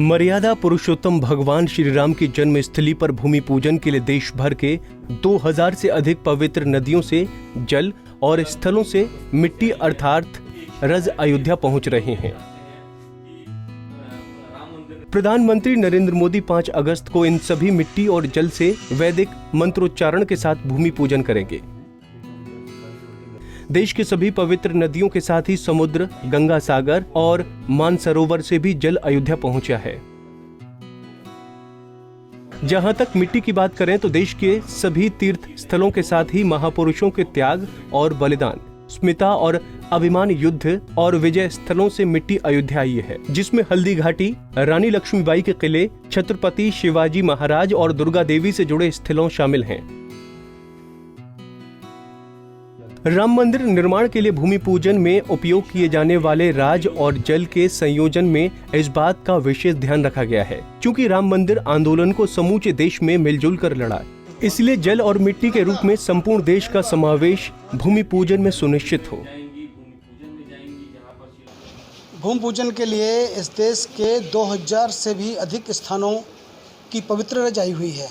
मर्यादा पुरुषोत्तम भगवान श्री राम की जन्मस्थली पर भूमि पूजन के लिए देश भर के 2000 से अधिक पवित्र नदियों से जल और स्थलों से मिट्टी अर्थात रज अयोध्या पहुंच रहे हैं। प्रधानमंत्री नरेंद्र मोदी 5 अगस्त को इन सभी मिट्टी और जल से वैदिक मंत्रोच्चारण के साथ भूमि पूजन करेंगे। देश के सभी पवित्र नदियों के साथ ही समुद्र, गंगा सागर और मानसरोवर से भी जल अयोध्या पहुंचा है। जहां तक मिट्टी की बात करें तो देश के सभी तीर्थ स्थलों के साथ ही महापुरुषों के त्याग और बलिदान, स्मिता और अभिमान युद्ध और विजय स्थलों से मिट्टी अयोध्या आई है, जिसमें हल्दी घाटी, रानी लक्ष्मीबाई के किले, छत्रपति शिवाजी महाराज और दुर्गा देवी से जुड़े स्थलों शामिल हैं। राम मंदिर निर्माण के लिए भूमि पूजन में उपयोग किए जाने वाले राज और जल के संयोजन में इस बात का विशेष ध्यान रखा गया है, क्योंकि राम मंदिर आंदोलन को समूचे देश में मिलजुल कर लड़ा, इसलिए जल और मिट्टी के रूप में संपूर्ण देश का समावेश भूमि पूजन में सुनिश्चित हो। भूमि पूजन के लिए इस देश के 2000 से भी अधिक स्थानों की पवित्र रज आई हुई है।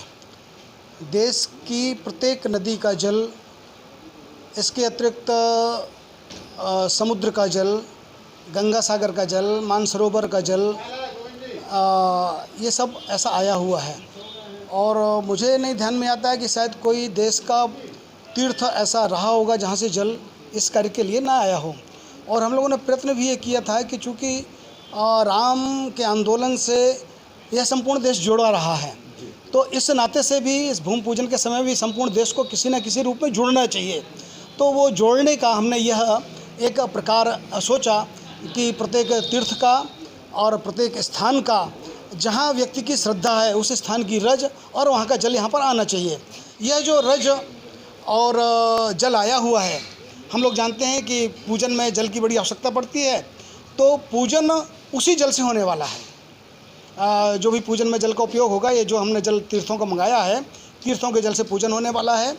देश की प्रत्येक नदी का जल, इसके अतिरिक्त समुद्र का जल, गंगा सागर का जल, मानसरोवर का जल, ये सब ऐसा आया हुआ है। और मुझे नहीं ध्यान में आता है कि शायद कोई देश का तीर्थ ऐसा रहा होगा जहाँ से जल इस कार्य के लिए ना आया हो। और हम लोगों ने प्रयत्न भी ये किया था कि चूँकि राम के आंदोलन से यह संपूर्ण देश जुड़ा रहा है, तो इस नाते से भी इस भूमि पूजन के समय भी संपूर्ण देश को किसी न किसी रूप में जुड़ना चाहिए। तो वो जोड़ने का हमने यह एक प्रकार सोचा कि प्रत्येक तीर्थ का और प्रत्येक स्थान का जहाँ व्यक्ति की श्रद्धा है उस स्थान की रज और वहाँ का जल यहाँ पर आना चाहिए। यह जो रज और जल आया हुआ है, हम लोग जानते हैं कि पूजन में जल की बड़ी आवश्यकता पड़ती है, तो पूजन उसी जल से होने वाला है। जो भी पूजन में जल का उपयोग होगा, ये जो हमने जल तीर्थों का मंगाया है, तीर्थों के जल से पूजन होने वाला है।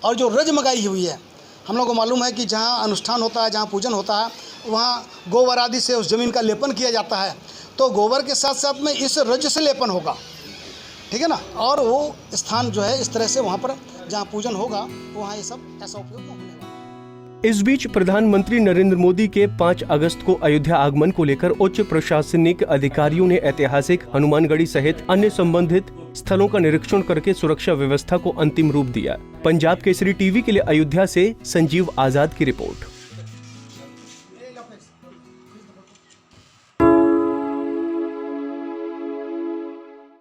और जो रज मंगाई हुई है, हम लोग को मालूम है कि जहाँ अनुष्ठान होता है, जहाँ पूजन होता है, वहाँ गोबर आदि से उस ज़मीन का लेपन किया जाता है, तो गोबर के साथ साथ में इस रज से लेपन होगा, ठीक है ना। और वो स्थान जो है इस तरह से वहाँ पर जहाँ पूजन होगा वहाँ ये सब ऐसा उपयोग होने वाला है। इस बीच प्रधानमंत्री नरेंद्र मोदी के 5 अगस्त को अयोध्या आगमन को लेकर उच्च प्रशासनिक अधिकारियों ने ऐतिहासिक हनुमानगढ़ी सहित अन्य संबंधित स्थलों का निरीक्षण करके सुरक्षा व्यवस्था को अंतिम रूप दिया। पंजाब केसरी टीवी के लिए अयोध्या से संजीव आजाद की रिपोर्ट।